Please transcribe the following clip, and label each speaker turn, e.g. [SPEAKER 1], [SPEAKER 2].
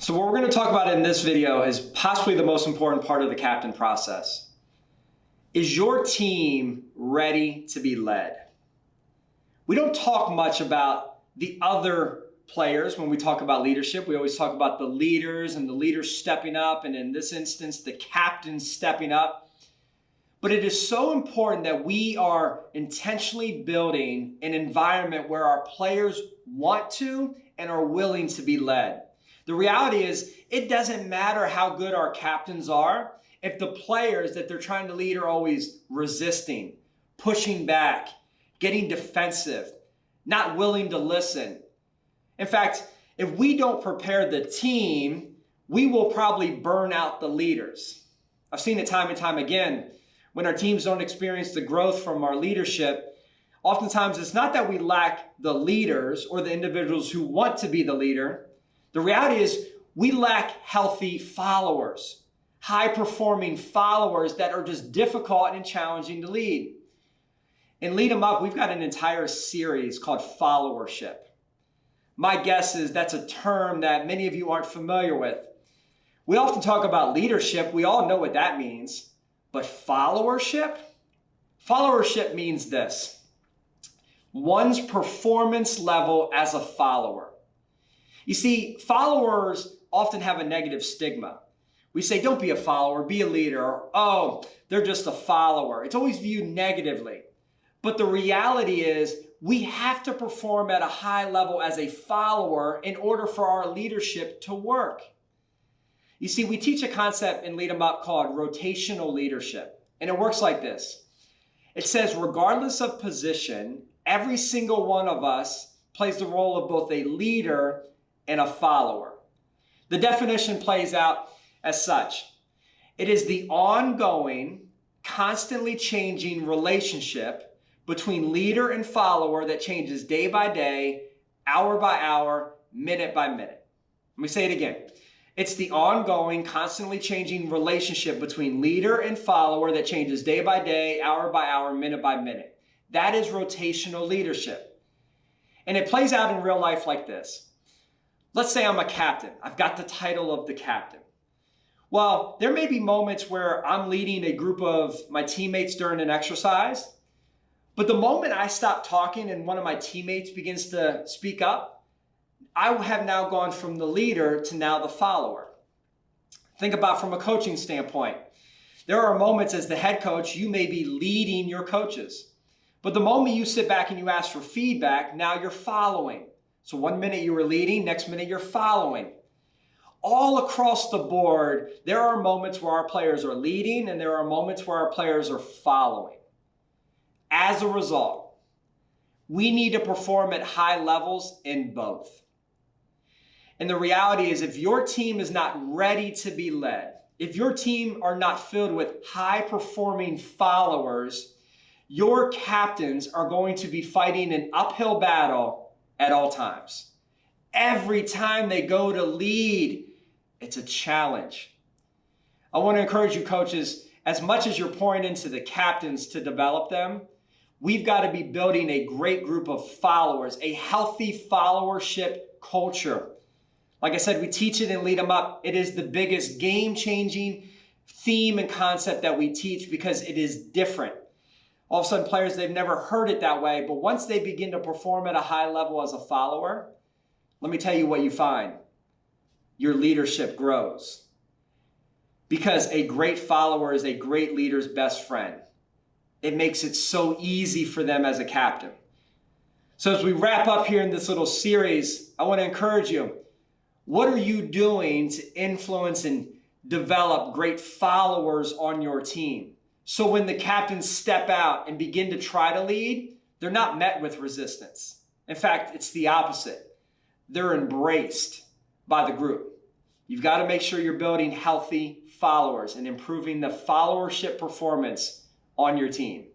[SPEAKER 1] So what we're going to talk about in this video is possibly the most important part of the captain process. Is your team ready to be led? We don't talk much about the other players when we talk about leadership. We always talk about the leaders and the leaders stepping up, and in this instance, the captain stepping up. But it is so important that we are intentionally building an environment where our players want to and are willing to be led. The reality is, it doesn't matter how good our captains are if the players that they're trying to lead are always resisting, pushing back, getting defensive, not willing to listen. In fact, if we don't prepare the team, we will probably burn out the leaders. I've seen it time and time again. When our teams don't experience the growth from our leadership, oftentimes it's not that we lack the leaders or the individuals who want to be the leader. The reality is we lack healthy followers, high-performing followers that are just difficult and challenging to lead. In Lead 'em Up, we've got an entire series called followership. My guess is that's a term that many of you aren't familiar with. We often talk about leadership. We all know what that means. But followership? Followership means this: one's performance level as a follower. You see, followers often have a negative stigma. We say, don't be a follower, be a leader. Or, oh, they're just a follower. It's always viewed negatively. But the reality is, we have to perform at a high level as a follower in order for our leadership to work. You see, we teach a concept in Lead 'em Up called rotational leadership. And it works like this. It says, regardless of position, every single one of us plays the role of both a leader and a follower. The definition plays out as such. It is the ongoing, constantly changing relationship between leader and follower that changes day by day, hour by hour, minute by minute. Let me say it again. It's the ongoing, constantly changing relationship between leader and follower that changes day by day, hour by hour, minute by minute. That is rotational leadership. And it plays out in real life like this. Let's say I'm a captain. I've got the title of the captain. Well, there may be moments where I'm leading a group of my teammates during an exercise, but the moment I stop talking and one of my teammates begins to speak up, I have now gone from the leader to now the follower. Think about from a coaching standpoint. There are moments as the head coach, you may be leading your coaches. But the moment you sit back and you ask for feedback, now you're following. So 1 minute you were leading, next minute you're following. All across the board, there are moments where our players are leading and there are moments where our players are following. As a result, we need to perform at high levels in both. And the reality is, if your team is not ready to be led, if your team are not filled with high-performing followers, your captains are going to be fighting an uphill battle at all times. Every time they go to lead, it's a challenge. I want to encourage you coaches, as much as you're pouring into the captains to develop them, we've got to be building a great group of followers, a healthy followership culture. Like I said, we teach it in Lead 'em Up. It is the biggest game-changing theme and concept that we teach because it is different. All of a sudden, players, they've never heard it that way, but once they begin to perform at a high level as a follower, let me tell you what you find. Your leadership grows. Because a great follower is a great leader's best friend. It makes it so easy for them as a captain. So as we wrap up here in this little series, I want to encourage you. What are you doing to influence and develop great followers on your team? So when the captains step out and begin to try to lead, they're not met with resistance. In fact, it's the opposite. They're embraced by the group. You've got to make sure you're building healthy followers and improving the followership performance on your team.